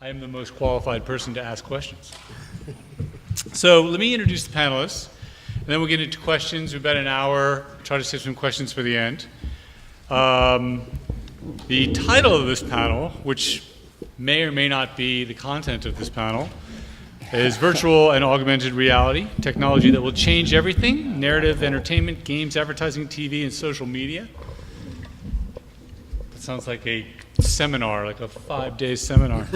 I am the most qualified person to ask questions. So let me introduce the panelists, and then we'll get into questions. We've about an hour. Try to save some questions for the end. The title of this panel, which may or may not be the content of this panel, is Virtual and Augmented Reality, technology that will change everything: narrative, entertainment, games, advertising, TV, and social media. That sounds like a seminar, like a 5-day seminar.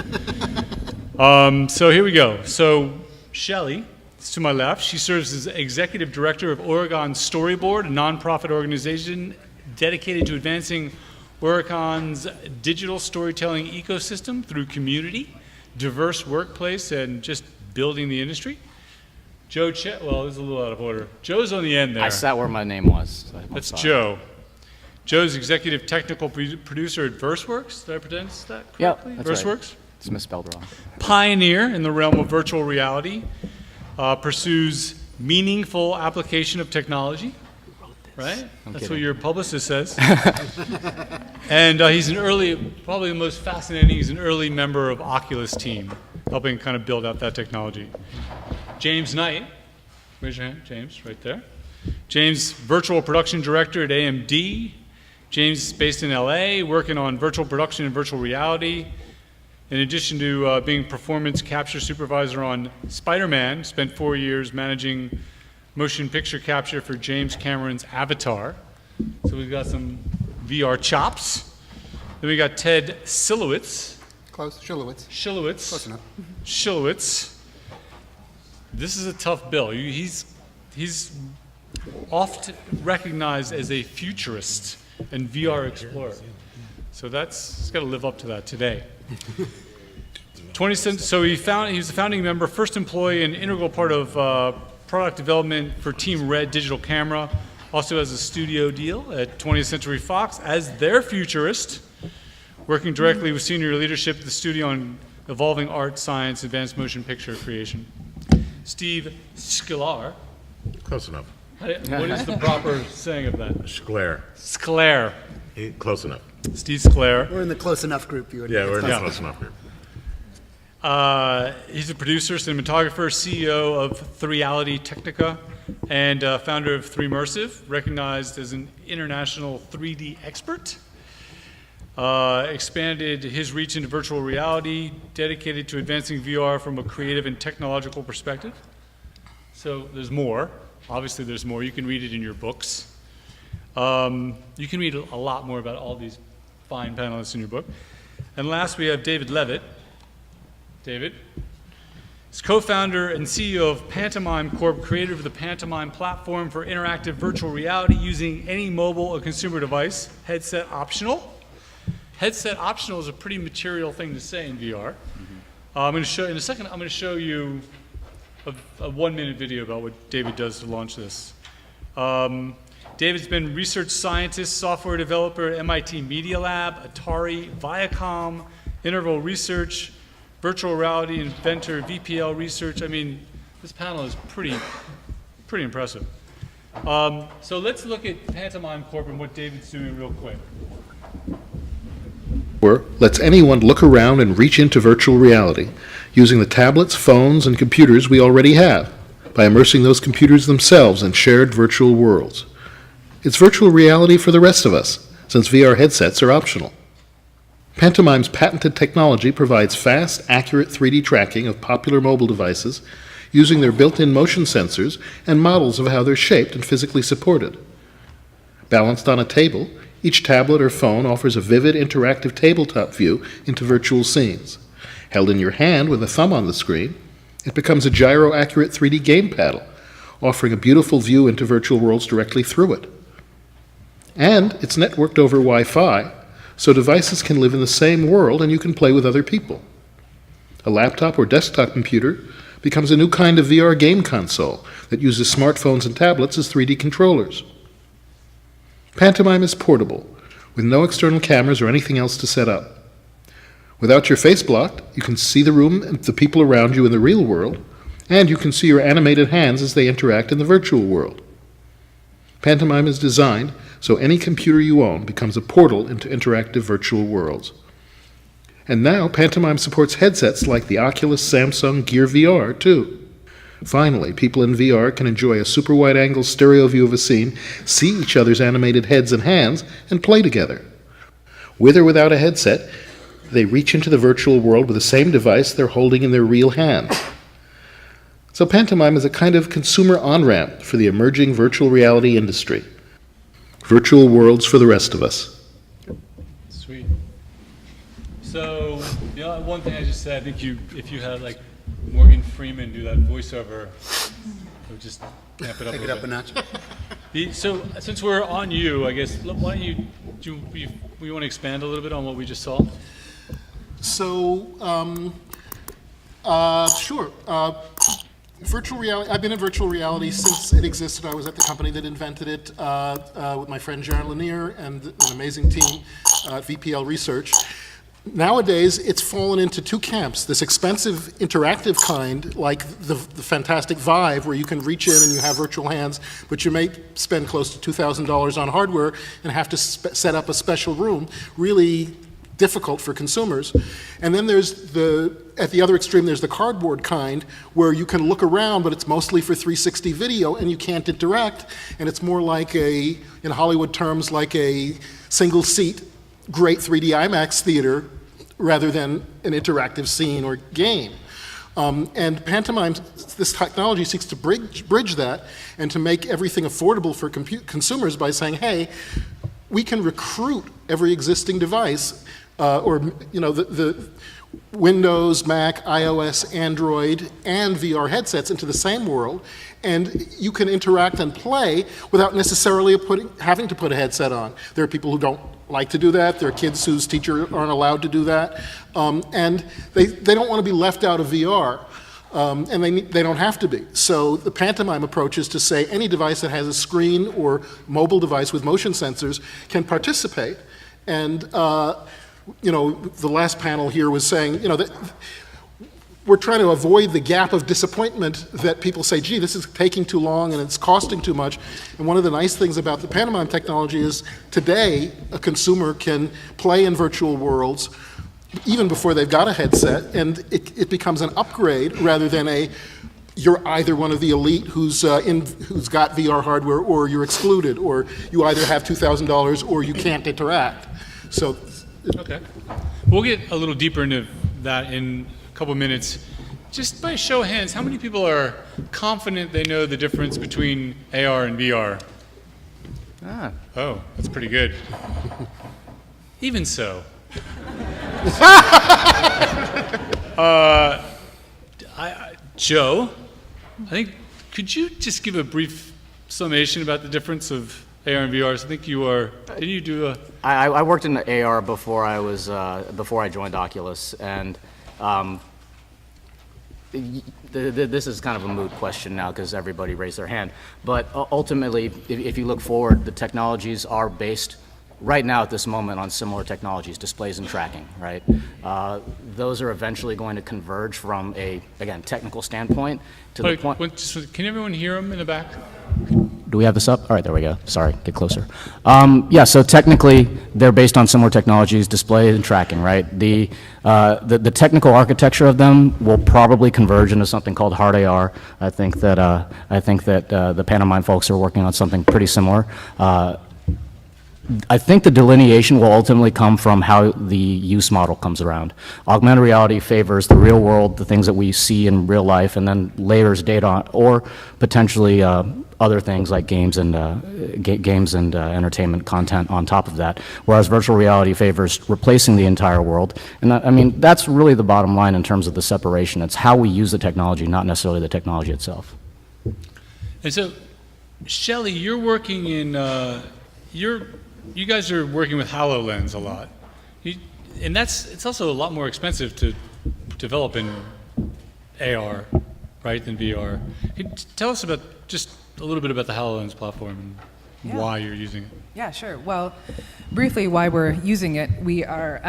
So here we go. So Shelley is to my left. She serves as Executive Director of Oregon Storyboard, a nonprofit organization dedicated to advancing Oregon's digital storytelling ecosystem through community, diverse workplace, and just building the industry. Joe well, this is a little out of order. Joe's on the end there. I sat where my name was. So That's Joe. Joe's executive technical producer at VerseWorks. Did I pronounce that correctly? Yep, that's VerseWorks? right. It's misspelled wrong. Pioneer in the realm of virtual reality, pursues meaningful application of technology, right? That's what your publicist says. And he's an early, probably the most fascinating, he's an early member of Oculus team, helping kind of build out that technology. James Knight, raise your hand, James, right there. James, virtual production director at AMD. James is based in LA, working on virtual production and virtual reality. In addition to being performance capture supervisor on Spider-Man, spent 4 years managing motion picture capture for James Cameron's Avatar. So we've got some VR chops. Then we got Ted Silowitz. Close. Shilowitz. Shilowitz. Close enough. Shilowitz. This is a tough bill. He's often recognized as a futurist and VR explorer. So he's got to live up to that today. So he was a founding member, first employee, and integral part of product development for Team Red Digital Camera. Also has a studio deal at 20th Century Fox as their futurist, working directly with senior leadership at the studio on evolving art, science, advanced motion picture creation. Steve Sklar. Close enough. What is the proper saying of that? Sklar. Sklar. Close enough. Steve Sklar. We're in the close enough group. You would. Yeah, we're in the close enough group. He's a producer, cinematographer, CEO of Threality Technica, and founder of 3Immersive, recognized as an international 3D expert. Expanded his reach into virtual reality, dedicated to advancing VR from a creative and technological perspective. So there's more. Obviously there's more. You can read it in your books. You can read a lot more about all these fine panelists in your book. And last we have David Levitt. David is co-founder and CEO of Pantomime Corp, creator of the Pantomime platform for interactive virtual reality using any mobile or consumer device, headset optional. Headset optional is a pretty material thing to say in VR. I'm going to show in a second. I'm going to show you a 1-minute video about what David does to launch this. David's been research scientist, software developer at MIT Media Lab, Atari, Viacom, Interval Research, virtual reality inventor, VPL research. I mean, this panel is pretty impressive. So let's look at Pantomime Corp and what David's doing real quick. Lets anyone look around and reach into virtual reality using the tablets, phones, and computers we already have by immersing those computers themselves in shared virtual worlds. It's virtual reality for the rest of us, since VR headsets are optional. Pantomime's patented technology provides fast, accurate 3D tracking of popular mobile devices using their built-in motion sensors and models of how they're shaped and physically supported. Balanced on a table, each tablet or phone offers a vivid, interactive tabletop view into virtual scenes. Held in your hand with a thumb on the screen, it becomes a gyro-accurate 3D game paddle, offering a beautiful view into virtual worlds directly through it. And it's networked over Wi-Fi, so devices can live in the same world and you can play with other people. A laptop or desktop computer becomes a new kind of VR game console that uses smartphones and tablets as 3D controllers. Pantomime is portable, with no external cameras or anything else to set up. Without your face blocked, you can see the room and the people around you in the real world, and you can see your animated hands as they interact in the virtual world. Pantomime is designed so any computer you own becomes a portal into interactive virtual worlds. And now Pantomime supports headsets like the Oculus Samsung Gear VR, too. Finally, people in VR can enjoy a super wide-angle stereo view of a scene, see each other's animated heads and hands, and play together. With or without a headset, they reach into the virtual world with the same device they're holding in their real hands. So Pantomime is a kind of consumer on-ramp for the emerging virtual reality industry. Virtual worlds for the rest of us. Sweet. So, one thing I just said, I think if you had like Morgan Freeman do that voiceover, it would just amp it up Take a it little up a bit. notch. So, since we're on you, I guess, why don't we want to expand a little bit on what we just saw? So, sure. Virtual reality, I've been in virtual reality since it existed. I was at the company that invented it with my friend Jaron Lanier and an amazing team at VPL Research. Nowadays, it's fallen into two camps. This expensive interactive kind, like the fantastic Vive, where you can reach in and you have virtual hands, but you may spend close to $2,000 on hardware and have to set up a special room. Really difficult for consumers. And then there's at the other extreme, there's the cardboard kind, where you can look around, but it's mostly for 360 video and you can't interact, and it's more like in Hollywood terms, like a single seat, great 3D IMAX theater, rather than an interactive scene or game. And Pantomime, this technology seeks to bridge that and to make everything affordable for consumers by saying, hey, we can recruit every existing device, the Windows, Mac, iOS, Android, and VR headsets into the same world, and you can interact and play without necessarily having to put a headset on. There are people who don't like to do that. There are kids whose teachers aren't allowed to do that, and they don't want to be left out of VR. And they don't have to be. So the Pantomime approach is to say any device that has a screen or mobile device with motion sensors can participate. And the last panel here was saying, that we're trying to avoid the gap of disappointment that people say, gee, this is taking too long and it's costing too much. And one of the nice things about the Pantomime technology is today a consumer can play in virtual worlds even before they've got a headset, and it becomes an upgrade rather than you're either one of the elite who's got VR hardware, or you're excluded, or you either have $2,000 or you can't interact. So, okay, we'll get a little deeper into that in a couple minutes. Just by show of hands, how many people are confident they know the difference between AR and VR? Oh, that's pretty good. Even so. Joe, could you just give a brief summation about the difference of AR and VR? So I think didn't you do a... I worked in AR before I joined Oculus, and this is kind of a moot question now because everybody raised their hand. But ultimately, if you look forward, the technologies are based right now at this moment on similar technologies, displays and tracking, right? Those are eventually going to converge from again, technical standpoint to the point. Can everyone hear him in the back? Do we have this up? All right, there we go. Sorry, get closer. So technically, they're based on similar technologies, display and tracking, right? The technical architecture of them will probably converge into something called hard AR. I think that the Pantomime folks are working on something pretty similar. I think the delineation will ultimately come from how the use model comes around. Augmented reality favors the real world, the things that we see in real life, and then layers data on, or potentially other things like games and entertainment content on top of that. Whereas virtual reality favors replacing the entire world. And that's really the bottom line in terms of the separation. It's how we use the technology, not necessarily the technology itself. And so, Shelley, you're working in you guys are working with HoloLens a lot, and it's also a lot more expensive to develop in AR, right, than VR. Can you tell us about just a little bit about the HoloLens platform and why you're using it? Yeah, sure. Well, briefly, why we're using it, we are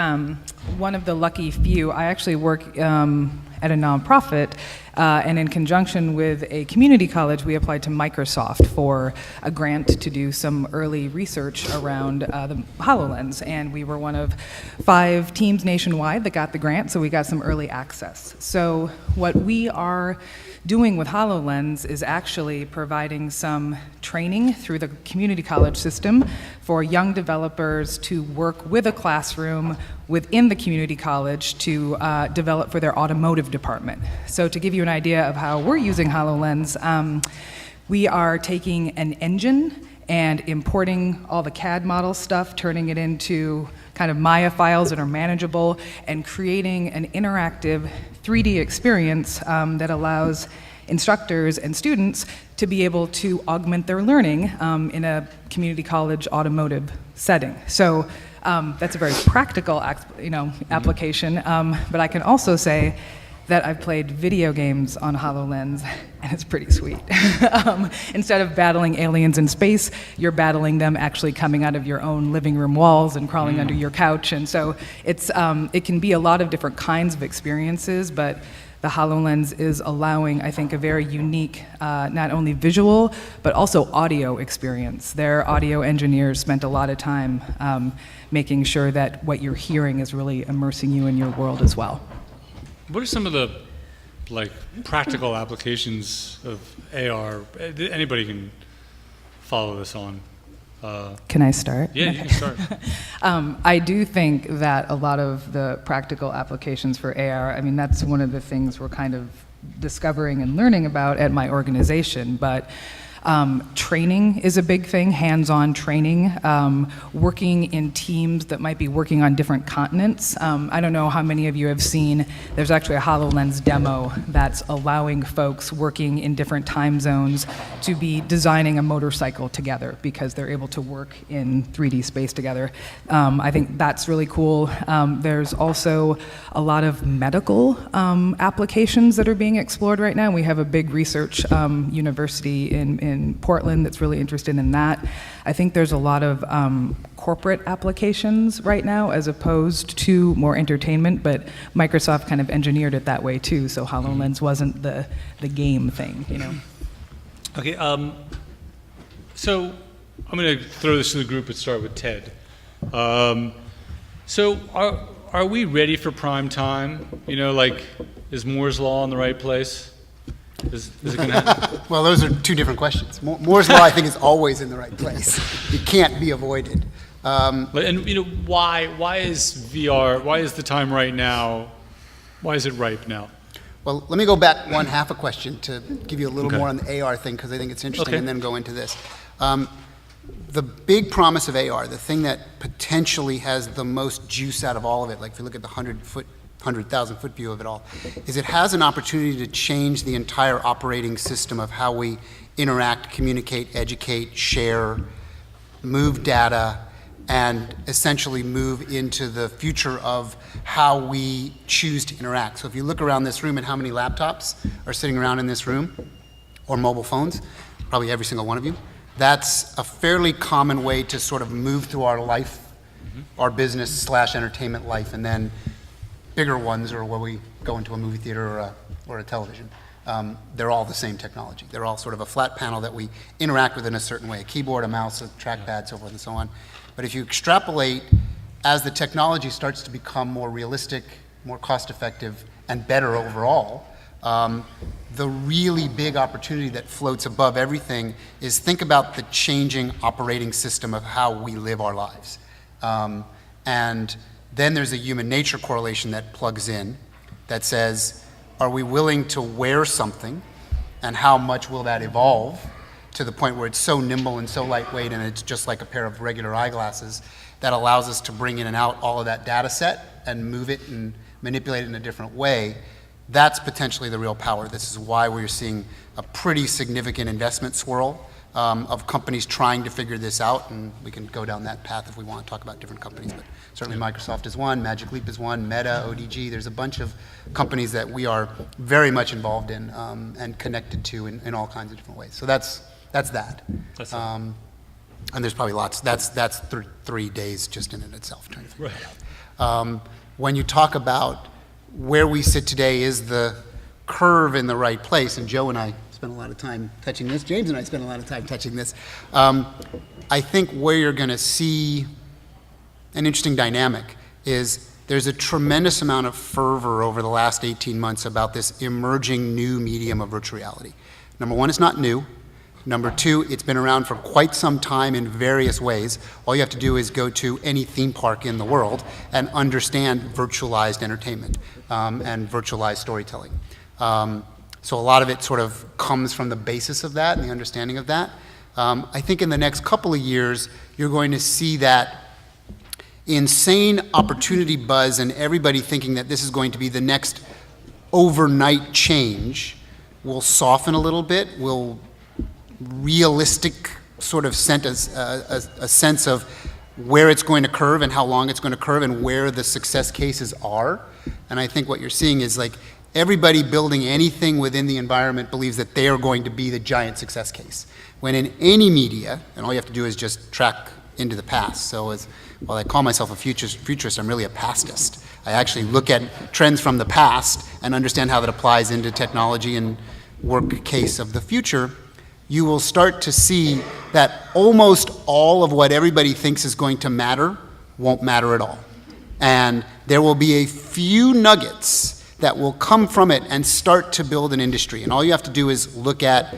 one of the lucky few. I actually work at a nonprofit And in conjunction with a community college, we applied to Microsoft for a grant to do some early research around the HoloLens. And we were one of 5 teams nationwide that got the grant, so we got some early access. So what we are doing with HoloLens is actually providing some training through the community college system for young developers to work with a classroom within the community college to develop for their automotive department. So to give you an idea of how we're using HoloLens, we are taking an engine and importing all the CAD model stuff, turning it into kind of Maya files that are manageable, and creating an interactive 3D experience that allows instructors and students to be able to augment their learning in a community college automotive setting. So that's a very practical application, but I can also say that I've played video games on HoloLens, and it's pretty sweet. Instead of battling aliens in space, you're battling them actually coming out of your own living room walls and crawling under your couch. And so it can be a lot of different kinds of experiences, but the HoloLens is allowing, I think, a very unique, not only visual, but also audio experience. Their audio engineers spent a lot of time making sure that what you're hearing is really immersing you in your world as well. What are some of the practical applications of AR? Anybody can follow this on. Can I start? Yeah, you can start. I do think that a lot of the practical applications for AR, I mean, that's one of the things we're kind of discovering and learning about at my organization, but training is a big thing, hands-on training, working in teams that might be working on different continents. I don't know how many of you have seen, there's actually a HoloLens demo that's allowing folks working in different time zones to be designing a motorcycle together because they're able to work in 3D space together. I think that's really cool. There's also a lot of medical applications that are being explored right now. We have a big research university in Portland that's really interested in that. I think there's a lot of corporate applications right now as opposed to more entertainment, but Microsoft kind of engineered it that way too, so HoloLens wasn't the game thing, you know. Okay, so I'm going to throw this to the group and start with Ted. So are we ready for prime time? You know, is Moore's Law in the right place? Is it going to happen? Well, those are 2 different questions. Moore's Law, I think, is always in the right place. It can't be avoided. And why is VR? Why is the time right now? Why is it ripe now? Well, let me go back one half a question to give you a little more on the AR thing, because I think it's interesting, Okay. and then go into this. The big promise of AR, the thing that potentially has the most juice out of all of it, like if you look at the 100,000 foot view of it all, is it has an opportunity to change the entire operating system of how we interact, communicate, educate, share, move data, and essentially move into the future of how we choose to interact. So if you look around this room at how many laptops are sitting around in this room, or mobile phones, probably every single one of you, that's a fairly common way to sort of move through our life, our business / entertainment life, and then bigger ones are where we go into a movie theater or a television. They're all the same technology. They're all sort of a flat panel that we interact with in a certain way, a keyboard, a mouse, a trackpad, so forth and so on. But if you extrapolate, as the technology starts to become more realistic, more cost-effective, and better overall, the really big opportunity that floats above everything is think about the changing operating system of how we live our lives. And then there's a human nature correlation that plugs in that says, are we willing to wear something, and how much will that evolve to the point where it's so nimble and so lightweight and it's just like a pair of regular eyeglasses that allows us to bring in and out all of that data set and move it and manipulate it in a different way. That's potentially the real power. This is why we're seeing a pretty significant investment swirl of companies trying to figure this out, and we can go down that path if we want to talk about different companies, but certainly Microsoft is one, Magic Leap is one, Meta, ODG, there's a bunch of companies that we are very much involved in and connected to in all kinds of different ways. So that's that. And there's probably lots. That's 3 days just in and itself trying to figure that out. When you talk about where we sit today is the curve in the right place, and Joe and I spent a lot of time touching this, James and I spent a lot of time touching this, I think where you're going to see an interesting dynamic is there's a tremendous amount of fervor over the last 18 months about this emerging new medium of virtual reality. Number one, it's not new. Number two, it's been around for quite some time in various ways. All you have to do is go to any theme park in the world and understand virtualized entertainment and virtualized storytelling. So a lot of it sort of comes from the basis of that and the understanding of that. I think in the next couple of years, you're going to see that insane opportunity buzz and everybody thinking that this is going to be the next overnight change will soften a little bit, will realistic sort of sent a sense of where it's going to curve and how long it's going to curve and where the success cases are. And I think what you're seeing is like everybody building anything within the environment believes that they are going to be the giant success case. When in any media, and all you have to do is just track into the past. So while I call myself a futurist, I'm really a pastist. I actually look at trends from the past and understand how that applies into technology and work case of the future. You will start to see that almost all of what everybody thinks is going to matter won't matter at all. And there will be a few nuggets that will come from it and start to build an industry. And all you have to do is look at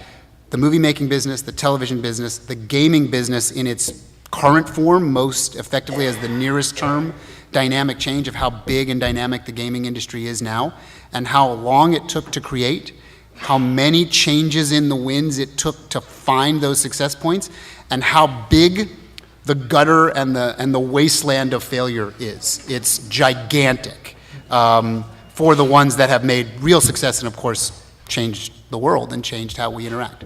the movie making business, the television business, the gaming business in its current form, most effectively as the nearest term dynamic change of how big and dynamic the gaming industry is now, and how long it took to create, how many changes in the winds it took to find those success points, and how big the gutter and the wasteland of failure is. It's gigantic for the ones that have made real success and, of course, changed the world and changed how we interact.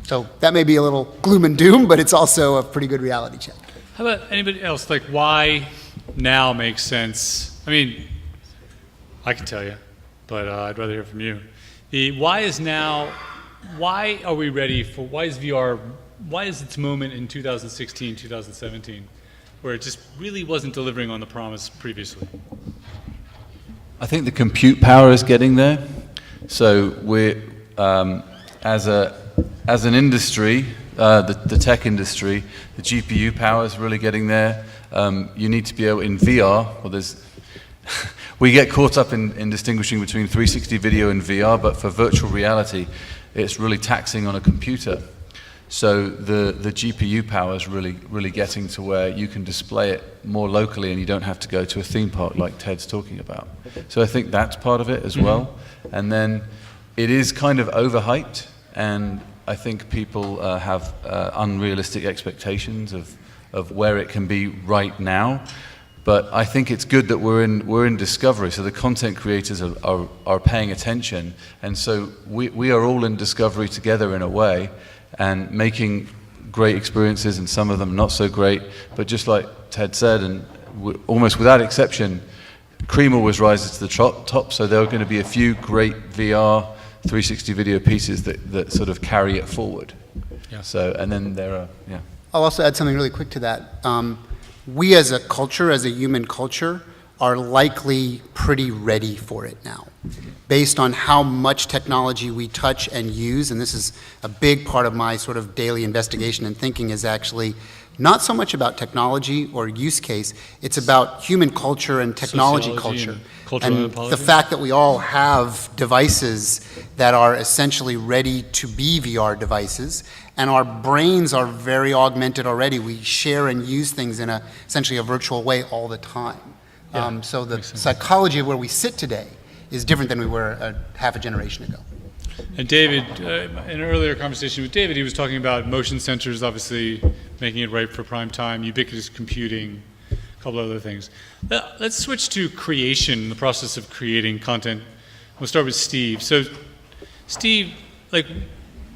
So that may be a little gloom and doom, but it's also a pretty good reality check. How about anybody else? Like, why now makes sense? I mean, I can tell you, but I'd rather hear from you. Why is now, why are we ready for, why is VR, why is its moment in 2016, 2017, where it just really wasn't delivering on the promise previously? I think the compute power is getting there. So we're, as an industry, the tech industry, the GPU power is really getting there. You need to be able, in VR, well we get caught up in distinguishing between 360 video and VR, but for virtual reality, it's really taxing on a computer. So the GPU power is really getting to where you can display it more locally and you don't have to go to a theme park like Ted's talking about. So I think that's part of it as well. And then it is kind of overhyped, and I think people have unrealistic expectations of where it can be right now. But I think it's good that we're in discovery, so the content creators are paying attention, and so we are all in discovery together in a way, and making great experiences, and some of them not so great. But just like Ted said, and almost without exception, cream always rises to the top. So there are going to be a few great VR 360 video pieces that sort of carry it forward. Yeah. So, and then there are, yeah. I'll also add something really quick to that. We as a culture, as a human culture, are likely pretty ready for it now, based on how much technology we touch and use. And this is a big part of my sort of daily investigation and thinking, is actually not so much about technology or use case, it's about human culture and technology culture. And the fact that we all have devices that are essentially ready to be VR devices, and our brains are very augmented already. We share and use things in essentially a virtual way all the time. Yeah, so the psychology of where we sit today is different than we were half a generation ago. And David, in an earlier conversation with David, he was talking about motion sensors, obviously making it right for prime time, ubiquitous computing, a couple other things. Let's switch to creation, the process of creating content. We'll start with Steve. So, Steve, like,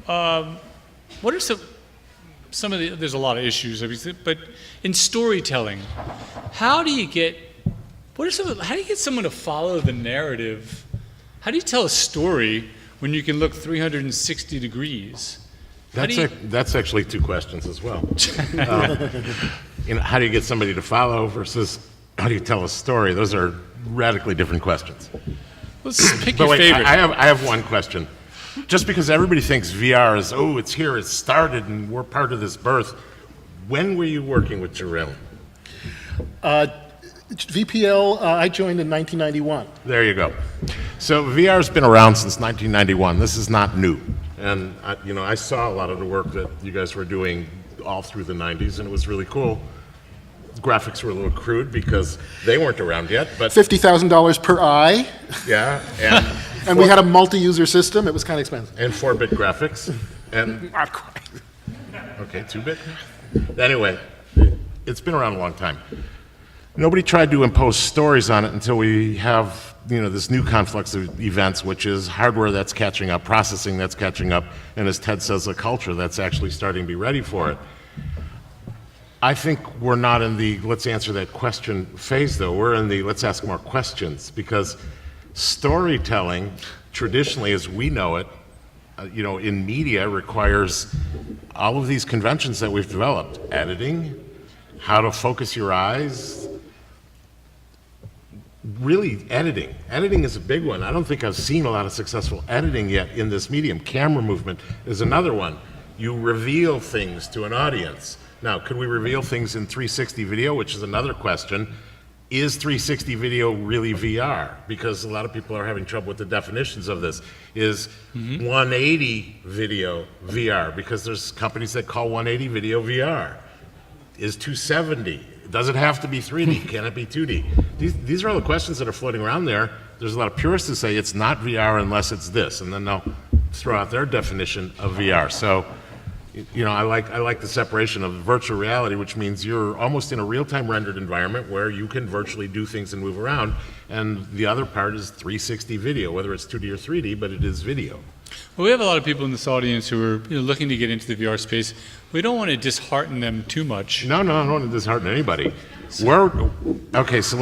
what are some of the, there's a lot of issues, obviously, but in storytelling, how do you get someone to follow the narrative? How do you tell a story when you can look 360 degrees? That's actually two questions as well. How do you get somebody to follow versus how do you tell a story? Those are radically different questions. Let's pick But your wait, favorite. I have one question. Just because everybody thinks VR is, oh, it's here, it's started, and we're part of this birth, when were you working with Jerome? VPL, I joined in 1991. There you go. So VR's been around since 1991. This is not new. And I saw a lot of the work that you guys were doing all through the 90s, and it was really cool. The graphics were a little crude because they weren't around yet, but $50,000 per eye, yeah, and we had a multi-user system. It was kind of expensive. and 4-bit graphics, and Not quite. okay, 2-bit. Anyway, it's been around a long time. Nobody tried to impose stories on it until we have, this new conflux of events, which is hardware that's catching up, processing that's catching up, and as Ted says, a culture that's actually starting to be ready for it. I think we're not in the let's answer that question phase, though. We're in the let's ask more questions, because storytelling, traditionally as we know it, in media requires all of these conventions that we've developed. Editing, how to focus your eyes, really editing. Editing is a big one. I don't think I've seen a lot of successful editing yet in this medium. Camera movement is another one. You reveal things to an audience. Now, could we reveal things in 360 video, which is another question. Is 360 video really VR? Because a lot of people are having trouble with the definitions of this. Is 180 video VR? Because there's companies that call 180 video VR. Is 270? Does it have to be 3D? Can it be 2D? These are all the questions that are floating around there. There's a lot of purists who say it's not VR unless it's this, and then they'll throw out their definition of VR. So, I like the separation of virtual reality, which means you're almost in a real-time rendered environment where you can virtually do things and move around, and the other part is 360 video, whether it's 2D or 3D, but it is video. Well, we have a lot of people in this audience who are looking to get into the VR space. We don't want to dishearten them too much. No, I don't want to dishearten anybody. Okay, so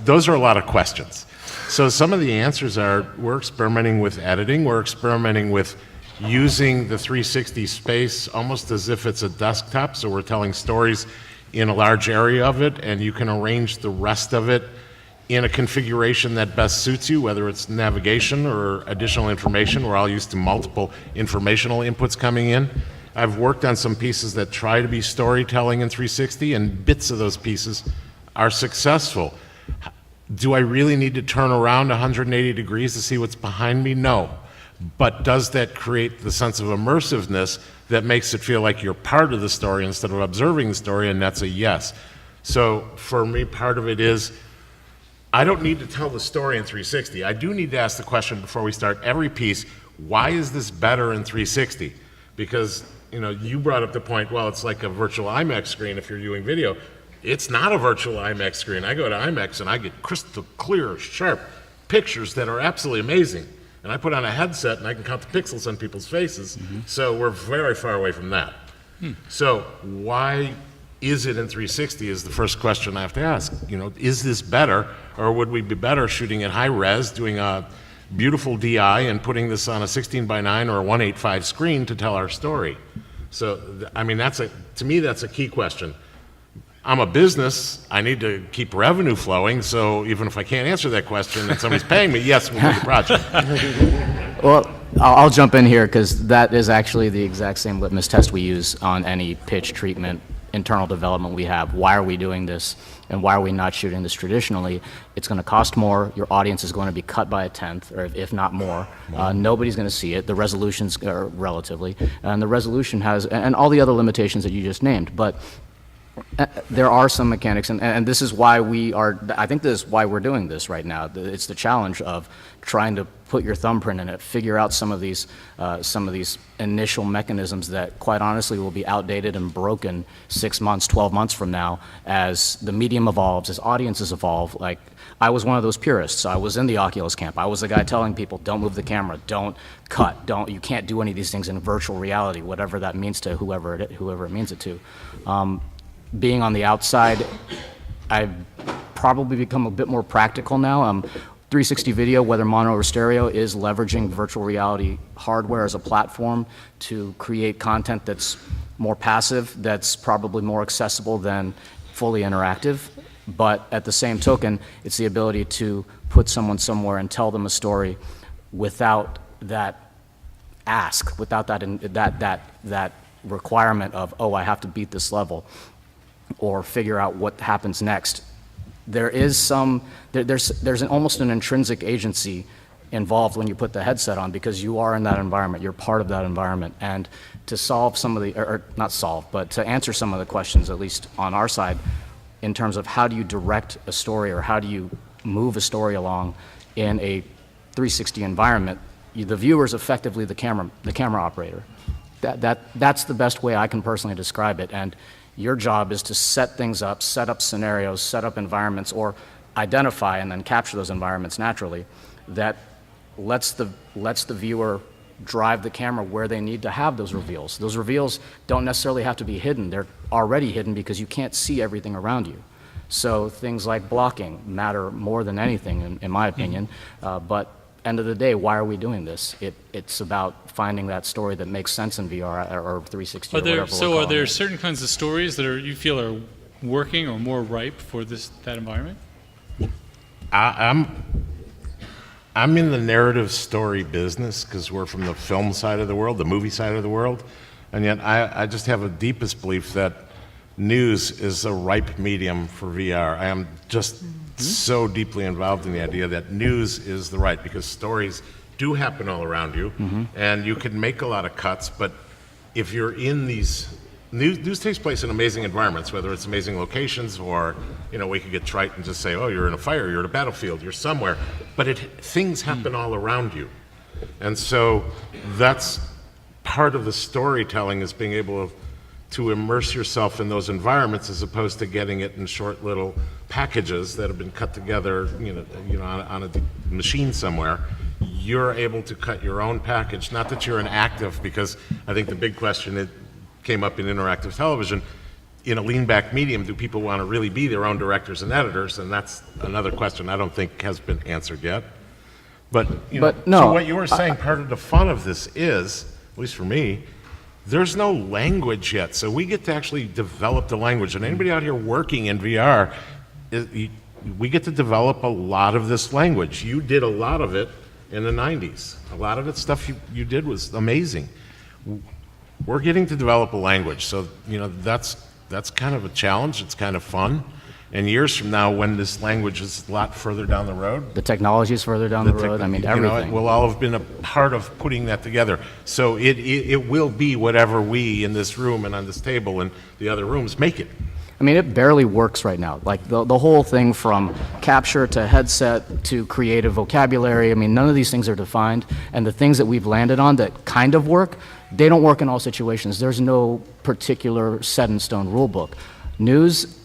those are a lot of questions. So some of the answers are, we're experimenting with editing, we're experimenting with using the 360 space almost as if it's a desktop, so we're telling stories in a large area of it, and you can arrange the rest of it in a configuration that best suits you, whether it's navigation or additional information. We're all used to multiple informational inputs coming in. I've worked on some pieces that try to be storytelling in 360, and bits of those pieces are successful. Do I really need to turn around 180 degrees to see what's behind me? No. But does that create the sense of immersiveness that makes it feel like you're part of the story instead of observing the story? And that's a yes. So for me, part of it is, I don't need to tell the story in 360. I do need to ask the question before we start every piece, why is this better in 360? Because, you brought up the point, well, it's like a virtual IMAX screen if you're doing video. It's not a virtual IMAX screen. I go to IMAX and I get crystal clear, sharp pictures that are absolutely amazing. And I put on a headset and I can count the pixels on people's faces. So we're very far away from that. So why is it in 360 is the first question I have to ask. Is this better, or would we be better shooting at high res, doing a beautiful DI and putting this on a 16:9 or a 185 screen to tell our story? So, to me, that's a key question. I'm a business, I need to keep revenue flowing, so even if I can't answer that question and somebody's paying me, yes, we'll do the project. Well, I'll jump in here because that is actually the exact same litmus test we use on any pitch, treatment, internal development we have. Why are we doing this, and why are we not shooting this traditionally? It's going to cost more. Your audience is going to be cut by a tenth, or if not more. Nobody's going to see it. The resolutions are relatively, and the resolution has, and all the other limitations that you just named. But there are some mechanics, and this is why I think this is why we're doing this right now. It's the challenge of trying to put your thumbprint in it, figure out some of these initial mechanisms that, quite honestly, will be outdated and broken 6 months, 12 months from now as the medium evolves, as audiences evolve. Like, I was one of those purists. I was in the Oculus camp. I was the guy telling people, don't move the camera, don't cut, you can't do any of these things in virtual reality, whatever that means to whoever it means it to. Being on the outside, I've probably become a bit more practical now. 360 video, whether mono or stereo, is leveraging virtual reality hardware as a platform to create content that's more passive, that's probably more accessible than fully interactive. But at the same token, it's the ability to put someone somewhere and tell them a story without that ask, without that requirement of, oh, I have to beat this level or figure out what happens next. There's almost an intrinsic agency involved when you put the headset on, because you are in that environment, you're part of that environment. And to solve some of the, or not solve, but to answer some of the questions, at least on our side, in terms of how do you direct a story or how do you move a story along in a 360 environment, the viewer is effectively the camera operator. That's the best way I can personally describe it. And your job is to set things up, set up scenarios, set up environments, or identify and then capture those environments naturally that lets the viewer drive the camera where they need to have those reveals. Those reveals don't necessarily have to be hidden. They're already hidden because you can't see everything around you. So things like blocking matter more than anything, in my opinion. But end of the day, why are we doing this? It's about finding that story that makes sense in VR or 360 or whatever. Are there certain kinds of stories that you feel are working or more ripe for that environment? I'm in the narrative story business because we're from the film side of the world, the movie side of the world, and yet I just have a deepest belief that news is a ripe medium for VR. I am just so deeply involved in the idea that news is the right, because stories do happen all around you, and you can make a lot of cuts, but if you're in these news takes place in amazing environments, whether it's amazing locations or, we could get trite and just say, oh, you're in a fire, you're at a battlefield, you're somewhere, but things happen all around you. And so that's part of the storytelling, is being able to immerse yourself in those environments as opposed to getting it in short little packages that have been cut together, on a machine somewhere. You're able to cut your own package, not that you're an active, because I think the big question it came up in interactive television, in a lean-back medium, do people want to really be their own directors and editors? And that's another question I don't think has been answered yet. But no, so what you were saying, part of the fun of this is, at least for me, there's no language yet. So we get to actually develop the language. And anybody out here working in VR, we get to develop a lot of this language. You did a lot of it in the 90s. A lot of the stuff you did was amazing. We're getting to develop a language, so that's kind of a challenge. It's kind of fun. And years from now, when this language is a lot further down the road, the technology is further down the road. I mean, everything. We'll all have been a part of putting that together. So it will be whatever we in this room and on this table and the other rooms make it. I mean, it barely works right now. Like the whole thing from capture to headset to creative vocabulary, I mean, none of these things are defined. And the things that we've landed on that kind of work, they don't work in all situations. There's no particular set in stone rule book. News,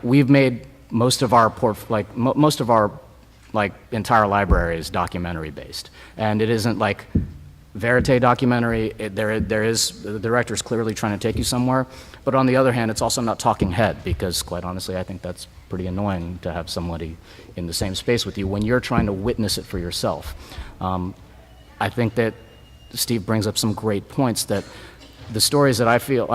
we've made most of our entire library is documentary based. And it isn't like verite documentary. The director's clearly trying to take you somewhere. But on the other hand, it's also not talking head, because quite honestly, I think that's pretty annoying to have somebody in the same space with you when you're trying to witness it for yourself. I think that Steve brings up some great points, that the stories that I feel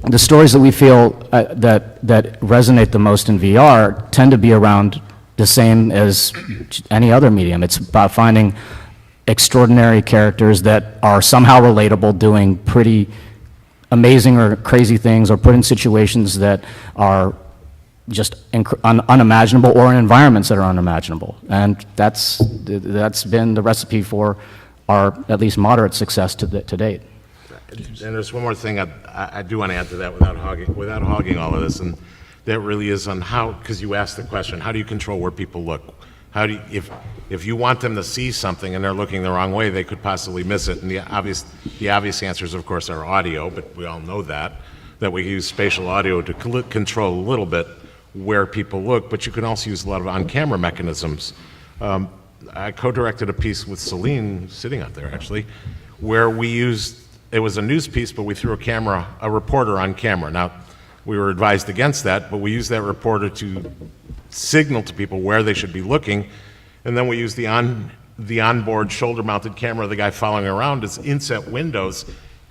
the stories that we feel that resonate the most in VR tend to be around the same as any other medium. It's about finding extraordinary characters that are somehow relatable, doing pretty amazing or crazy things, or put in situations that are just unimaginable, or in environments that are unimaginable. And that's been the recipe for our at least moderate success to date. And there's one more thing I do want to add to that without hogging all of this, and that really is on how, because you asked the question, how do you control where people look? How do you, if you want them to see something and they're looking the wrong way, they could possibly miss it. And the obvious answers, of course, are audio, but we all know that we use spatial audio to control a little bit where people look, but you can also use a lot of on-camera mechanisms. I co-directed a piece with Celine, sitting out there actually, where it was a news piece, but we threw a reporter on camera. Now, we were advised against that, but we used that reporter to signal to people where they should be looking, and then we used the onboard shoulder-mounted camera of the guy following around as inset windows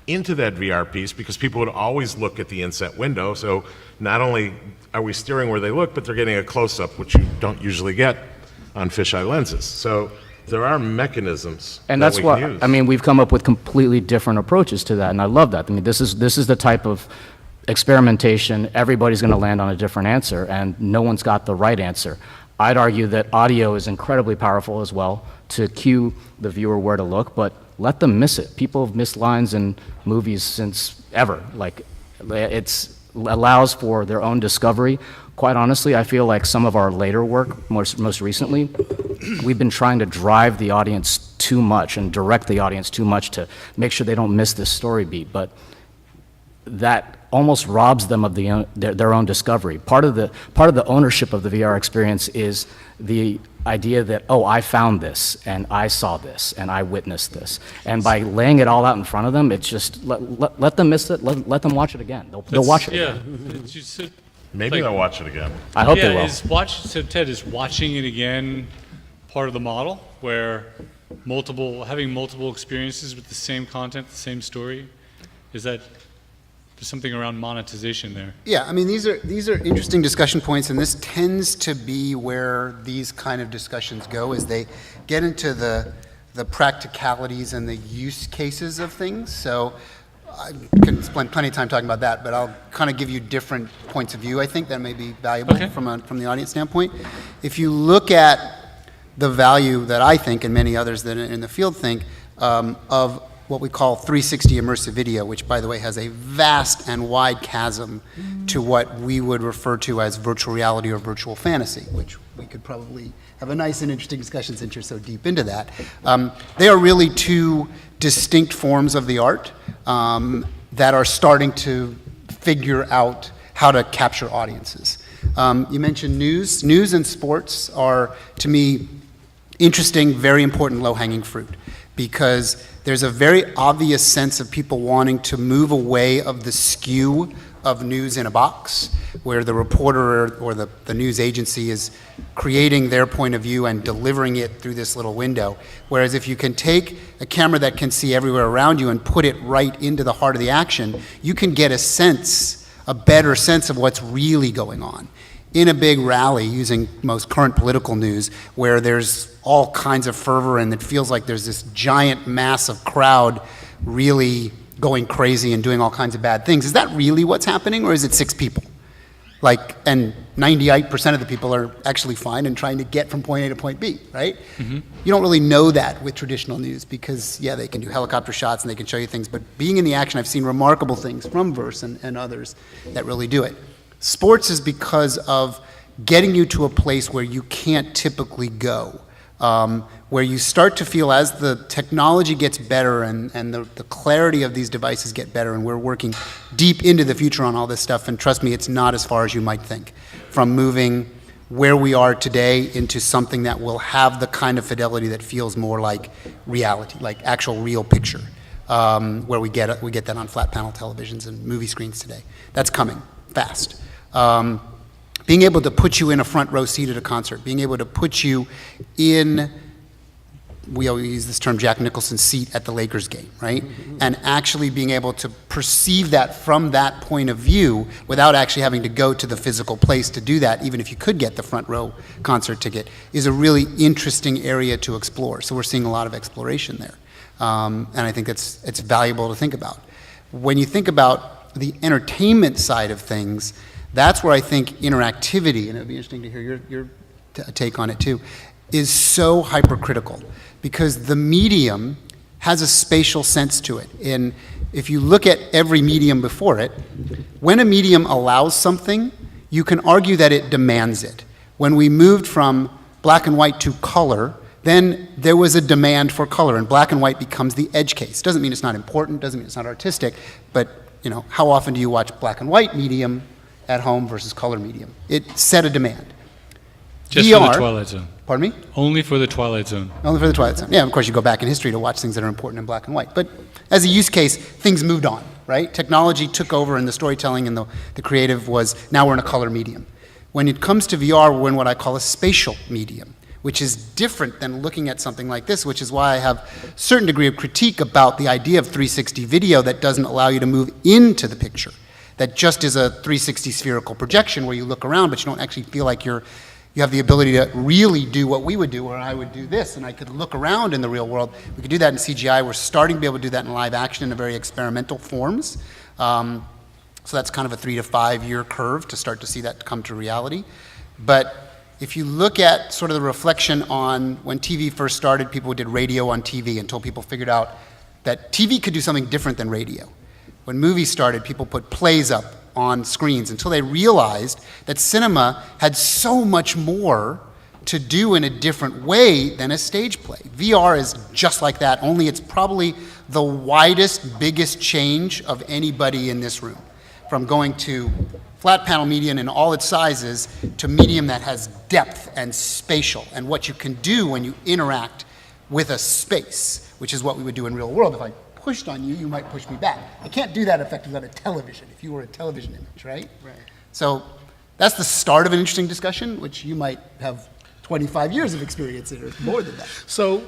into that VR piece because people would always look at the inset window. So not only are we steering where they look, but they're getting a close-up, which you don't usually get on fisheye lenses. So there are mechanisms And that that's we what, can use. I mean, we've come up with completely different approaches to that, and I love that. I mean, this is the type of experimentation, everybody's going to land on a different answer, and no one's got the right answer. I'd argue that audio is incredibly powerful as well to cue the viewer where to look, but let them miss it. People have missed lines in movies since ever. Like, it's allows for their own discovery. Quite honestly, I feel like some of our later work, most recently, we've been trying to drive the audience too much and direct the audience too much to make sure they don't miss this story beat, but that almost robs them of their own discovery. Part of the ownership of the VR experience is the idea that, oh, I found this, and I saw this, and I witnessed this. And by laying it all out in front of them, it's just, let them miss it, let them watch it again. They'll watch it Yeah. again. It's just, Maybe like- they'll watch it again. I hope they yeah, will. so Ted, is watching it again part of the model where having multiple experiences with the same content, the same story? Is that, there's something around monetization there? Yeah, I mean, these are interesting discussion points, and this tends to be where these kind of discussions go, as they get into the practicalities and the use cases of things. So I could spend plenty of time talking about that, but I'll kind of give you different points of view, I think, that may be valuable Okay. from the audience standpoint. If you look at the value that I think, and many others that in the field think, of what we call 360 immersive video, which, by the way, has a vast and wide chasm to what we would refer to as virtual reality or virtual fantasy, which we could probably have a nice and interesting discussion since you're so deep into that. They are really two distinct forms of the art that are starting to figure out how to capture audiences. You mentioned news. News and sports are, to me, interesting, very important low-hanging fruit, because there's a very obvious sense of people wanting to move away of the skew of news in a box, where the reporter or the news agency is creating their point of view and delivering it through this little window. Whereas if you can take a camera that can see everywhere around you and put it right into the heart of the action, you can get a better sense of what's really going on. In a big rally, using most current political news, where there's all kinds of fervor and it feels like there's this giant massive crowd really going crazy and doing all kinds of bad things, is that really what's happening, or is it 6 people? And 98% of the people are actually fine and trying to get from point A to point B, right? Mm-hmm. You don't really know that with traditional news because, yeah, they can do helicopter shots and they can show you things, but being in the action, I've seen remarkable things from Verse and others that really do it. Sports is because of getting you to a place where you can't typically go, where you start to feel, as the technology gets better and the clarity of these devices get better, and we're working deep into the future on all this stuff, and trust me, it's not as far as you might think, from moving where we are today into something that will have the kind of fidelity that feels more like reality, like actual real picture, where we get that on flat panel televisions and movie screens today. That's coming fast. Being able to put you in a front row seat at a concert, being able to put you in, we always use this term, Jack Nicholson's seat at the Lakers game, right? And actually being able to perceive that from that point of view without actually having to go to the physical place to do that, even if you could get the front row concert ticket, is a really interesting area to explore. So we're seeing a lot of exploration there. And I think it's valuable to think about. When you think about the entertainment side of things, that's where I think interactivity, and it would be interesting to hear your take on it too, is so hypercritical, because the medium has a spatial sense to it. And if you look at every medium before it, when a medium allows something, you can argue that it demands it. When we moved from black and white to color, then there was a demand for color, and black and white becomes the edge case. Doesn't mean it's not important, doesn't mean it's not artistic, but how often do you watch black and white medium at home versus color medium? It set a demand. Just VR, for the Twilight Zone. Pardon me? Only for the Twilight Zone. Only for the Twilight Zone. Yeah, of course you go back in history to watch things that are important in black and white. But as a use case, things moved on, right? Technology took over, and the storytelling and the creative was, now we're in a color medium. When it comes to VR, we're in what I call a spatial medium, which is different than looking at something like this, which is why I have a certain degree of critique about the idea of 360 video that doesn't allow you to move into the picture, that just is a 360 spherical projection where you look around, but you don't actually feel like you have the ability to really do what we would do, or I would do this, and I could look around in the real world. We could do that in CGI. We're starting to be able to do that in live action in a very experimental forms. So that's kind of a 3 to 5 year curve to start to see that come to reality. But if you look at sort of the reflection on when TV first started, people did radio on TV until people figured out that TV could do something different than radio. When movies started, people put plays up on screens until they realized that cinema had so much more to do in a different way than a stage play. VR is just like that, only it's probably the widest, biggest change of anybody in this room. From going to flat panel medium in all its sizes to medium that has depth and spatial, and what you can do when you interact with a space, which is what we would do in real world. If I pushed on you, you might push me back. I can't do that effectively on a television, if you were a television image, right? Right. So that's the start of an interesting discussion, which you might have 25 years of experience in, or more than that. So,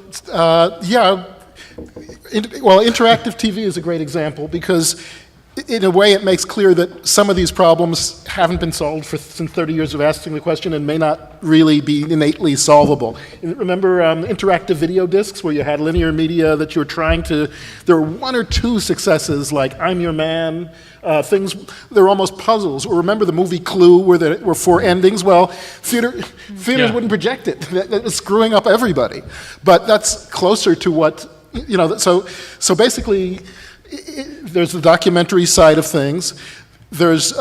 interactive TV is a great example because in a way it makes clear that some of these problems haven't been solved since 30 years of asking the question and may not really be innately solvable. Remember interactive video discs where you had linear media that you were trying to, there were 1 or 2 successes like I'm Your Man, things, they're almost puzzles. Or remember the movie Clue where there were 4 endings? Well, theaters wouldn't project it. That was screwing up everybody. But that's closer to what, so basically, there's the documentary side of things. There's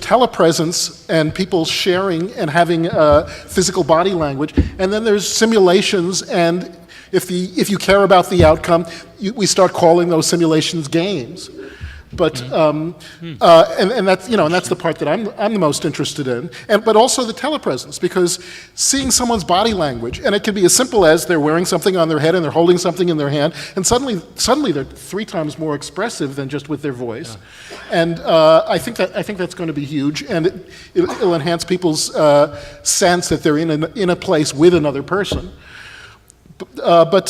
telepresence and people sharing and having physical body language, and then there's simulations. And if you care about the outcome, we start calling those simulations games. But and that's and that's the part that I'm the most interested in. But also the telepresence, because seeing someone's body language, and it can be as simple as they're wearing something on their head and they're holding something in their hand, and suddenly they're 3 times more expressive than just with their voice. Yeah. And I think that's going to be huge, and it'll enhance people's sense that they're in a place with another person. But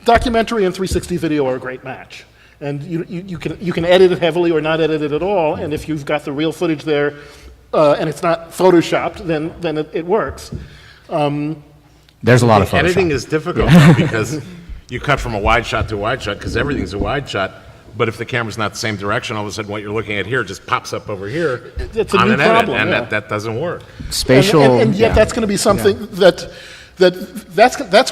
documentary and 360 video are a great match, and you can edit it heavily or not edit it at all. And if you've got the real footage there, and it's not photoshopped, then it works. There's a lot of Photoshop. Editing is difficult though, because you cut from a wide shot to a wide shot because everything's a wide shot. But if the camera's not the same direction, all of a sudden what you're looking at here just pops up over here it's a on new an edit, problem, and yeah. that doesn't work. Spatial. And yet that's going to be something that's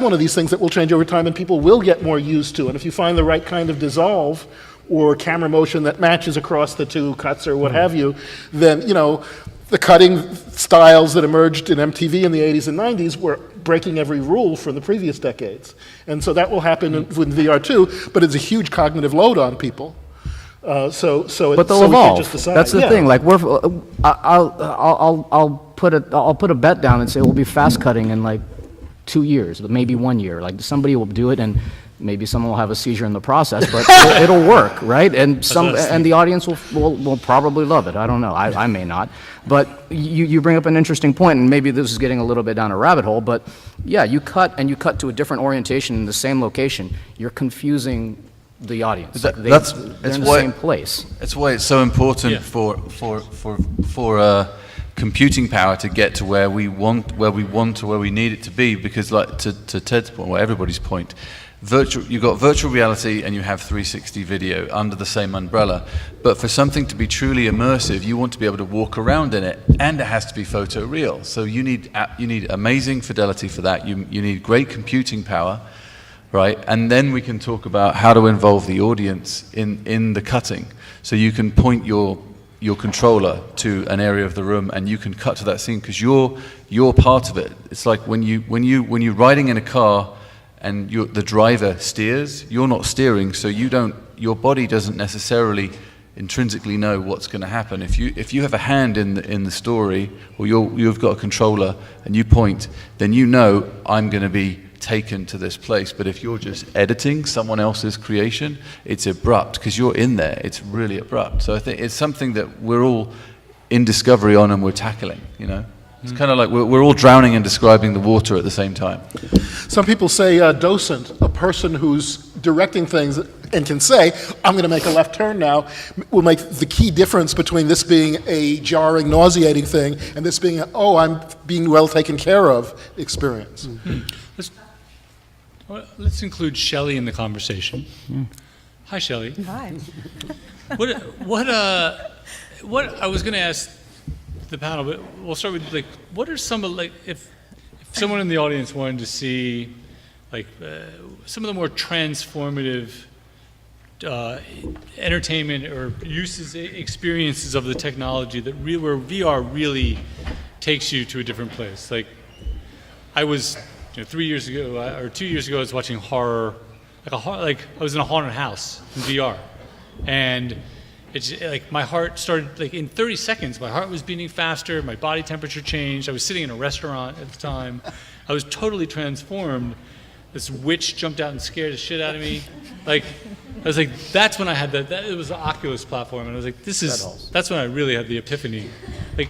one of these things that will change over time and people will get more used to. And if you find the right kind of dissolve or camera motion that matches across the 2 cuts or what have you, then the cutting styles that emerged in MTV in the 80s and 90s were breaking every rule from the previous decades. And so that will happen with VR too, but it's a huge cognitive load on people. But they'll evolve. Just decide. That's the thing. Like I'll put a bet down and say we'll be fast cutting in like 2 years, but maybe 1 year. Like somebody will do it, and maybe someone will have a seizure in the process, but it'll work, right? And the audience will probably love it. I don't know. I may not. But you bring up an interesting point, and maybe this is getting a little bit down a rabbit hole. But yeah, you cut to a different orientation in the same location. You're confusing the audience. They're in the same place. That's why it's so important for computing power to get to where we want or where we need it to be, because like to Ted's point, or everybody's point, you've got virtual reality and you have 360 video under the same umbrella. But for something to be truly immersive, you want to be able to walk around in it, and it has to be photoreal. So you need amazing fidelity for that. You need great computing power, right? And then we can talk about how to involve the audience in the cutting. So you can point your controller to an area of the room and you can cut to that scene because you're part of it. It's like when you're riding in a car and the driver steers, you're not steering, so your body doesn't necessarily intrinsically know what's going to happen. If you have a hand in the story, or you've got a controller and you point, then you know I'm going to be taken to this place. But if you're just editing someone else's creation, it's abrupt because you're in there. It's really abrupt. So I think it's something that we're all in discovery on and we're tackling, you know? It's kind of like we're all drowning and describing the water at the same time. Some people say docent, a person who's directing things and can say, I'm going to make a left turn now, will make the key difference between this being a jarring, nauseating thing and this being, I'm being well taken care of experience. Let's include Shelley in the conversation. Hi, Shelley. Hi. What I was going to ask the panel, but we'll start with, like, what are some of, like, if someone in the audience wanted to see, like, some of the more transformative entertainment or experiences of the technology that where VR really takes you to a different place. Like, I was, 3 years ago or 2 years ago, I was watching horror, like I was in a haunted house in VR, and it's like my heart started, like in 30 seconds, my heart was beating faster, my body temperature changed. I was sitting in a restaurant at the time. I was totally transformed. This witch jumped out and scared the shit out of me. Like, I was like, that's when I had it was the Oculus platform, and I was like, that's when I really had the epiphany. Like,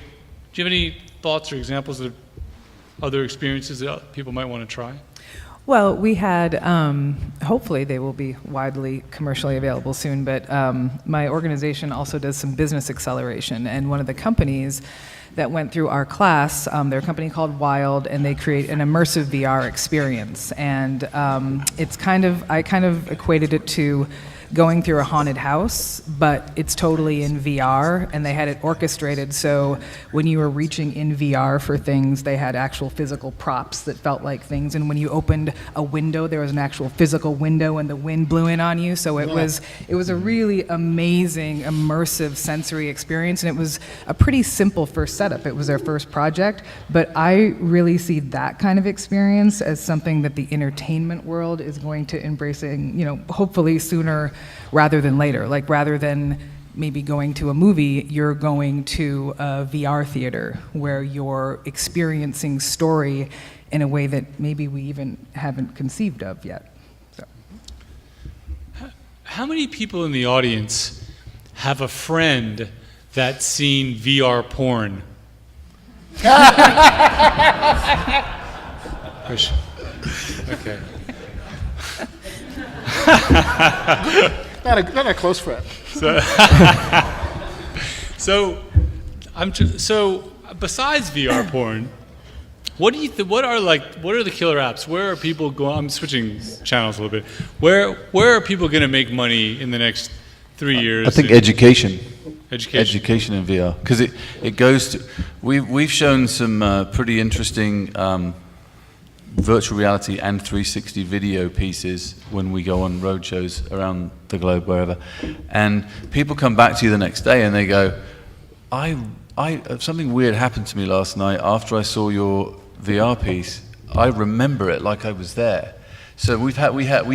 do you have any thoughts or examples of other experiences that people might want to try? Well, we had, hopefully they will be widely commercially available soon, but my organization also does some business acceleration, and one of the companies that went through our class, they're a company called Wild, and they create an immersive VR experience, and I kind of equated it to going through a haunted house, but it's totally in VR, and they had it orchestrated, so when you were reaching in VR for things, they had actual physical props that felt like things, and when you opened a window, there was an actual physical window, and the wind blew in on you, so it was a really amazing, immersive sensory experience, and it was a pretty simple first setup. It was their first project, but I really see that kind of experience as something that the entertainment world is going to embracing, hopefully sooner rather than later. Like, rather than maybe going to a movie, you're going to a VR theater where you're experiencing story in a way that maybe we even haven't conceived of yet. So. How many people in the audience have a friend that's seen VR porn? Okay. Not a close friend. So besides VR porn, what are the killer apps? Where are people going? I'm switching channels a little bit. Where are people going to make money in the next 3 years? I think education. Education in VR, because it goes to. We've shown some pretty interesting virtual reality and 360 video pieces when we go on road shows around the globe, wherever, and people come back to you the next day and they go, I something weird happened to me last night after I saw your VR piece. I remember it like I was there. So we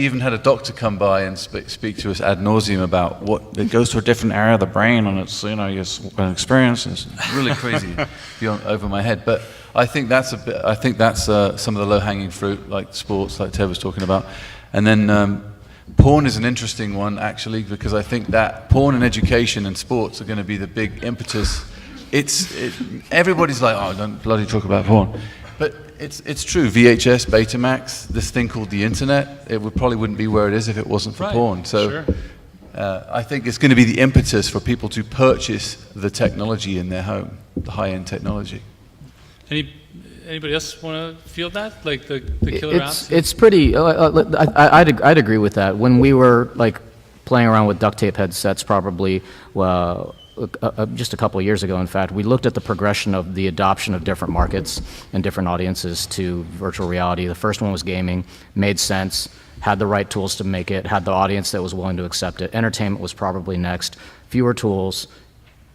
even had a doctor come by and speak to us ad nauseum about what it goes to a different area of the brain, and it's your experience. It's really crazy, beyond over my head. But I think that's some of the low-hanging fruit, like sports, like Ted was talking about, and then porn is an interesting one actually, because I think that porn and education and sports are going to be the big impetus. Everybody's like, oh, don't bloody talk about porn. But it's true. VHS, Betamax, this thing called the internet, probably wouldn't be where it is if it wasn't for porn. So sure. I think it's going to be the impetus for people to purchase the technology in their home, the high-end technology. Anybody else want to feel that, like the killer apps? It's pretty. I'd agree with that. When we were like playing around with duct tape headsets, probably just a couple of years ago, in fact, we looked at the progression of the adoption of different markets and different audiences to virtual reality. The first one was gaming, made sense, had the right tools to make it, had the audience that was willing to accept it. Entertainment was probably next. Fewer tools,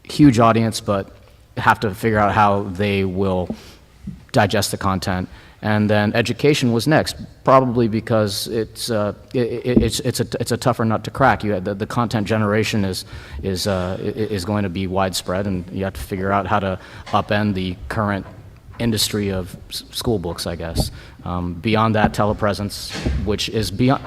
huge audience, but have to figure out how they will digest the content. And then education was next, probably because it's a tougher nut to crack. The content generation is going to be widespread, and you have to figure out how to upend the current industry of school books, I guess. Beyond that, telepresence, which is beyond.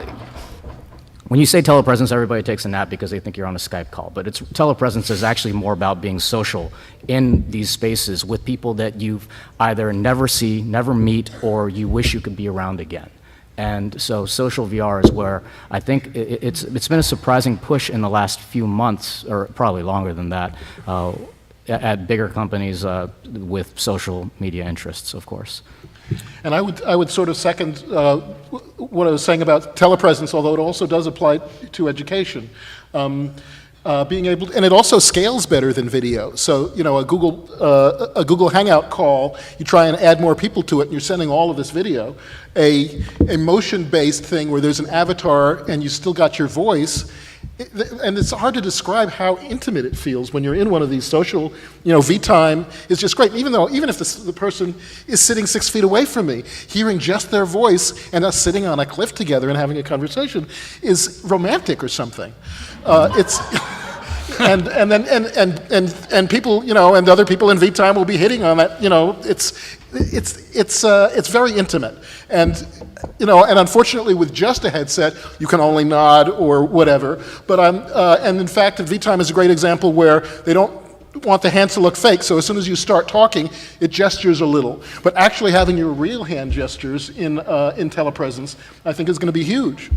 When you say telepresence, everybody takes a nap because they think you're on a Skype call. But telepresence is actually more about being social in these spaces with people that you've either never see, never meet, or you wish you could be around again. And so social VR is where I think it's been a surprising push in the last few months, or probably longer than that, at bigger companies with social media interests, of course. And I would sort of second what I was saying about telepresence, although it also does apply to education. Being able, and it also scales better than video. So, you know, a Google Hangout call, you try and add more people to it, and you're sending all of this video. A motion-based thing where there's an avatar and you still got your voice, and it's hard to describe how intimate it feels when you're in one of these social, you know, V-Time is just great. Even if the person is sitting 6 feet away from me, hearing just their voice and us sitting on a cliff together and having a conversation is romantic or something. It's and people, you know, and other people in V-Time will be hitting on that. You know, it's very intimate, and you know, and unfortunately, with just a headset, you can only nod or whatever. But and in fact, V-Time is a great example where they don't want the hands to look fake. So as soon as you start talking, it gestures a little. But actually having your real hand gestures in telepresence, I think, is going to be huge.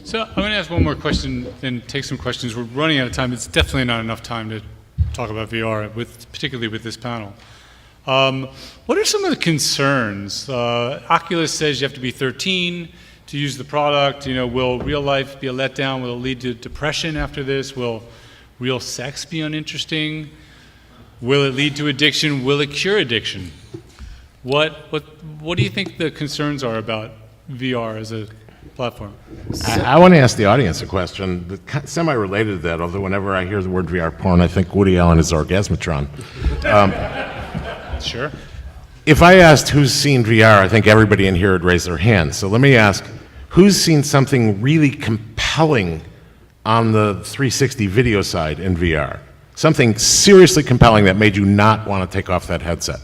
So I'm going to ask one more question, then take some questions. We're running out of time. It's definitely not enough time to talk about VR, particularly with this panel. What are some of the concerns? Oculus says you have to be 13 to use the product. You know, will real life be a letdown? Will it lead to depression after this? Will real sex be uninteresting? Will it lead to addiction? Will it cure addiction? What do you think the concerns are about VR as a platform? I want to ask the audience a question, semi-related to that, although whenever I hear the word VR porn, I think Woody Allen is Orgasmatron. Sure. If I asked who's seen VR, I think everybody in here would raise their hand. So let me ask, who's seen something really compelling on the 360 video side in VR? Something seriously compelling that made you not want to take off that headset?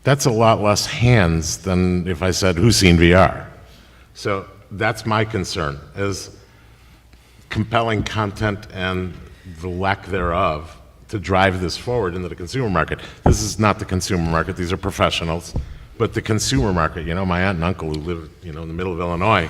That's a lot less hands than if I said, who's seen VR? So that's my concern, is compelling content and the lack thereof to drive this forward into the consumer market. This is not the consumer market, these are professionals, but the consumer market, you know, my aunt and uncle who live, you know, in the middle of Illinois,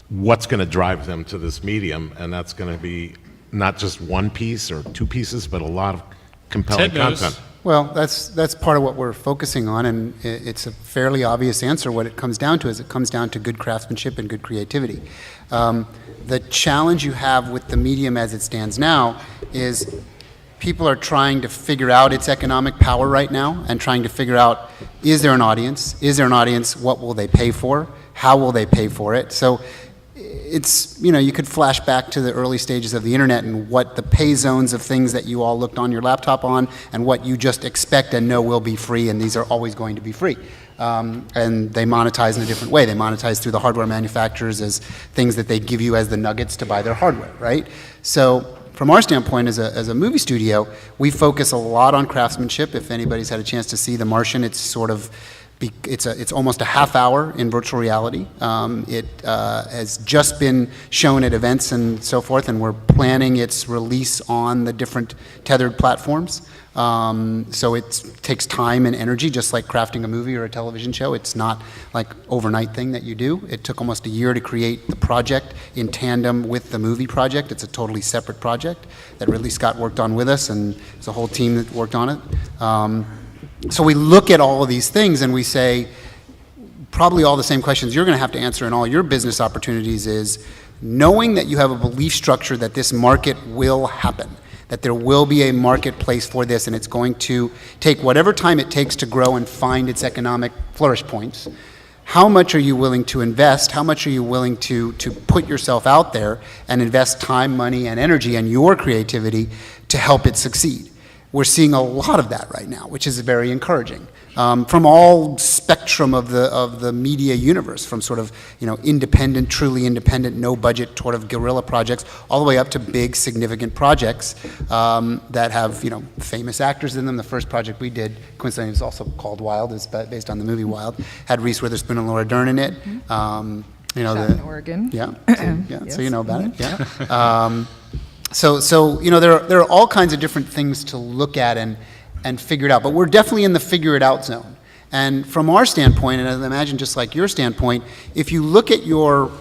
what's going to drive them to this medium? And that's going to be not just one piece or two pieces, but a lot of compelling content. Well, that's part of what we're focusing on, and it's a fairly obvious answer. What it comes down to is it comes down to good craftsmanship and good creativity. The challenge you have with the medium as it stands now is people are trying to figure out its economic power right now and trying to figure out, is there an audience? Is there an audience? What will they pay for? How will they pay for it? So it's, you know, you could flash back to the early stages of the internet and what the pay zones of things that you all looked on your laptop on and what you just expect and know will be free, and these are always going to be free. And they monetize in a different way. They monetize through the hardware manufacturers as things that they give you as the nuggets to buy their hardware, right? So from our standpoint as a movie studio, we focus a lot on craftsmanship. If anybody's had a chance to see The Martian, it's sort of, it's almost a half hour in virtual reality. It has just been shown at events and so forth, and we're planning its release on the different tethered platforms. So it takes time and energy, just like crafting a movie or a television show. It's not like overnight thing that you do. It took almost a year to create the project in tandem with the movie project. It's a totally separate project that Ridley Scott worked on with us, and it's a whole team that worked on it. So we look at all of these things and we say, probably all the same questions you're going to have to answer in all your business opportunities is, knowing that you have a belief structure that this market will happen, that there will be a marketplace for this, and it's going to take whatever time it takes to grow and find its economic flourish points. How much are you willing to invest? How much are you willing to put yourself out there and invest time, money, and energy and your creativity to help it succeed? We're seeing a lot of that right now, which is very encouraging. From all spectrum of the media universe, from sort of, you know, independent, truly independent, no budget sort of guerrilla projects, all the way up to big, significant projects that have, you know, famous actors in them. The first project we did, coincidentally, is also called Wild, is based on the movie Wild, had Reese Witherspoon and Laura Dern in it. You know, Shot in Oregon. Yeah, Yes. so you know about it, yeah. So you know, there are all kinds of different things to look at and figure it out, but we're definitely in the figure it out zone. And from our standpoint, and I imagine just like your standpoint, if you look at your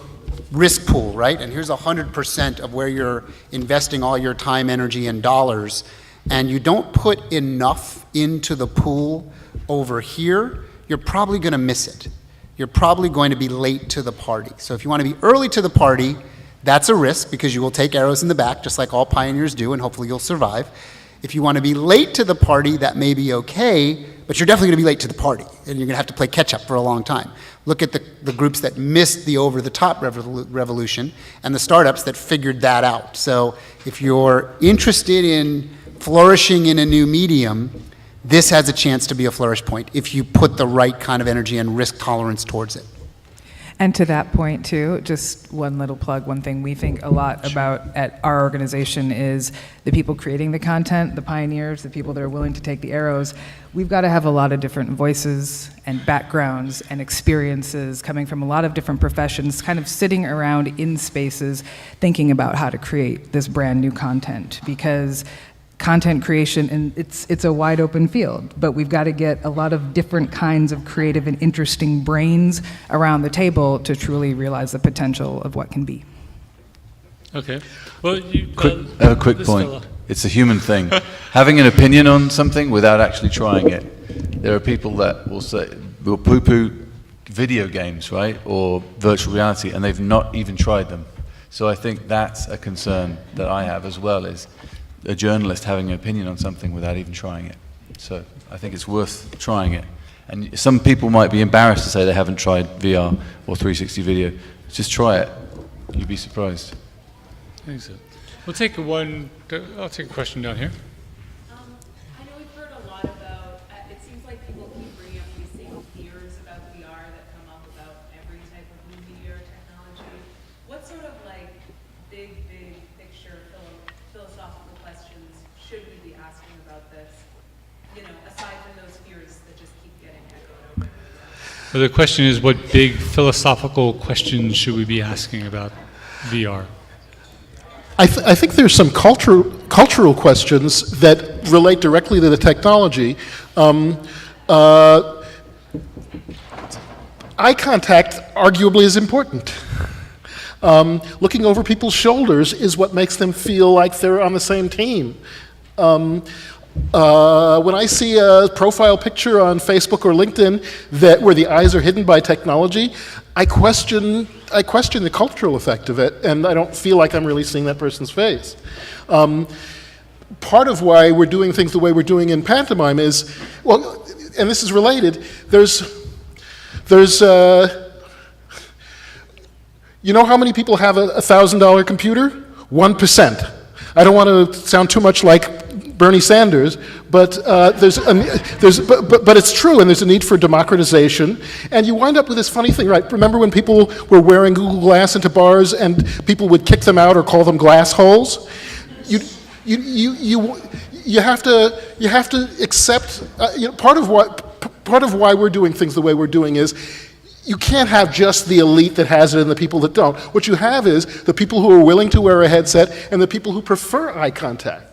risk pool, right, and here's 100% of where you're investing all your time, energy, and dollars, and you don't put enough into the pool over here, you're probably going to miss it. You're probably going to be late to the party. So if you want to be early to the party, that's a risk because you will take arrows in the back, just like all pioneers do, and hopefully you'll survive. If you want to be late to the party, that may be okay, but you're definitely going to be late to the party, and you're going to have to play catch-up for a long time. Look at the groups that missed the over-the-top revolution and the startups that figured that out. So if you're interested in flourishing in a new medium, this has a chance to be a flourish point if you put the right kind of energy and risk tolerance towards it. And to that point, too, just one little plug, one thing we think a lot about at our organization is the people creating the content, the pioneers, the people that are willing to take the arrows. We've got to have a lot of different voices and backgrounds and experiences coming from a lot of different professions, kind of sitting around in spaces thinking about how to create this brand new content, because content creation, and it's a wide open field, but we've got to get a lot of different kinds of creative and interesting brains around the table to truly realize the potential of what can be. Okay. Well, you, I have a quick this point. fella. It's a human thing. Having an opinion on something without actually trying it. There are people that will poo-poo video games, right, or virtual reality, and they've not even tried them. So I think that's a concern that I have as well, is a journalist having an opinion on something without even trying it. So I think it's worth trying it. And some people might be embarrassed to say they haven't tried VR or 360 video. Just try it. You'd be surprised. I think so. I'll take a question down here. I know we've heard a lot about, it seems like people keep bringing up these same fears about VR that come up about every type of new media or technology. What sort of like big picture philosophical questions should we be asking about this, you know, aside from those fears that just keep getting echoed over? Well, the question is, what big philosophical questions should we be asking about VR? I think there's some cultural questions that relate directly to the technology. Eye contact arguably is important. Looking over people's shoulders is what makes them feel like they're on the same team. When I see a profile picture on Facebook or LinkedIn where the eyes are hidden by technology, I question the cultural effect of it, and I don't feel like I'm really seeing that person's face. Part of why we're doing things the way we're doing in pantomime is, well, and this is related, there's you know how many people have a $1,000 computer? 1%. I don't want to sound too much like Bernie Sanders, but but it's true, and there's a need for democratization, and you wind up with this funny thing, right? Remember when people were wearing Google Glass into bars, and people would kick them out or call them glass holes? You have to accept. Part of why we're doing things the way we're doing is, you can't have just the elite that has it and the people that don't. What you have is the people who are willing to wear a headset and the people who prefer eye contact.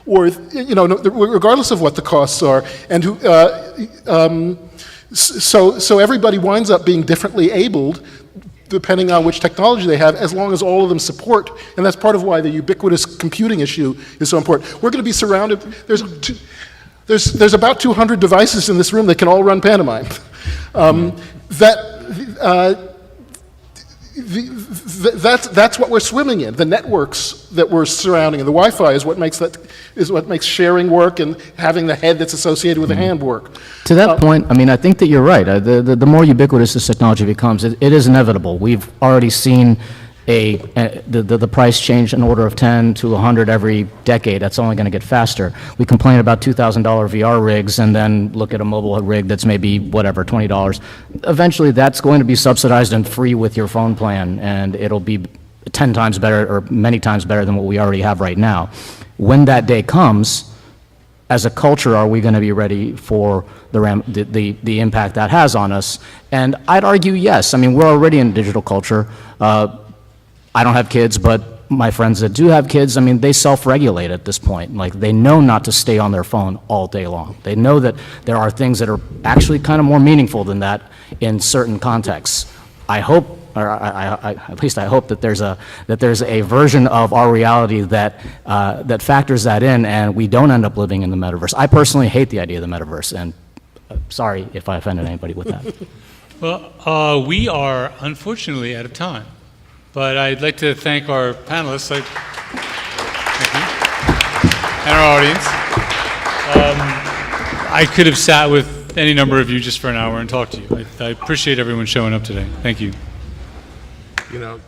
Or, regardless of what the costs are, and so everybody winds up being differently abled depending on which technology they have, as long as all of them support, and that's part of why the ubiquitous computing issue is so important. We're going to be surrounded. There's about 200 devices in this room that can all run pantomime. That's what we're swimming in. The networks that we're surrounding, and the Wi-Fi is what makes sharing work and having the head that's associated with the hand work. To that point, I mean, I think that you're right. The more ubiquitous this technology becomes, it is inevitable. We've already seen the price change in order of 10 to 100 every decade. That's only going to get faster. We complain about $2,000 VR rigs and then look at a mobile rig that's maybe, whatever, $20. Eventually, that's going to be subsidized and free with your phone plan, and it'll be 10 times better or many times better than what we already have right now. When that day comes, as a culture, are we going to be ready for the impact that has on us? And I'd argue yes. I mean, we're already in digital culture. I don't have kids, but my friends that do have kids, I mean, they self-regulate at this point. Like, they know not to stay on their phone all day long. They know that there are things that are actually kind of more meaningful than that in certain contexts. I hope, or at least I hope that there's a version of our reality that that factors that in, and we don't end up living in the metaverse. I personally hate the idea of the metaverse, and sorry if I offended anybody with that. Well, we are unfortunately out of time, but I'd like to thank our panelists, thank you, and our audience. I could have sat with any number of you just for an hour and talked to you. I appreciate everyone showing up today. Thank you. You know,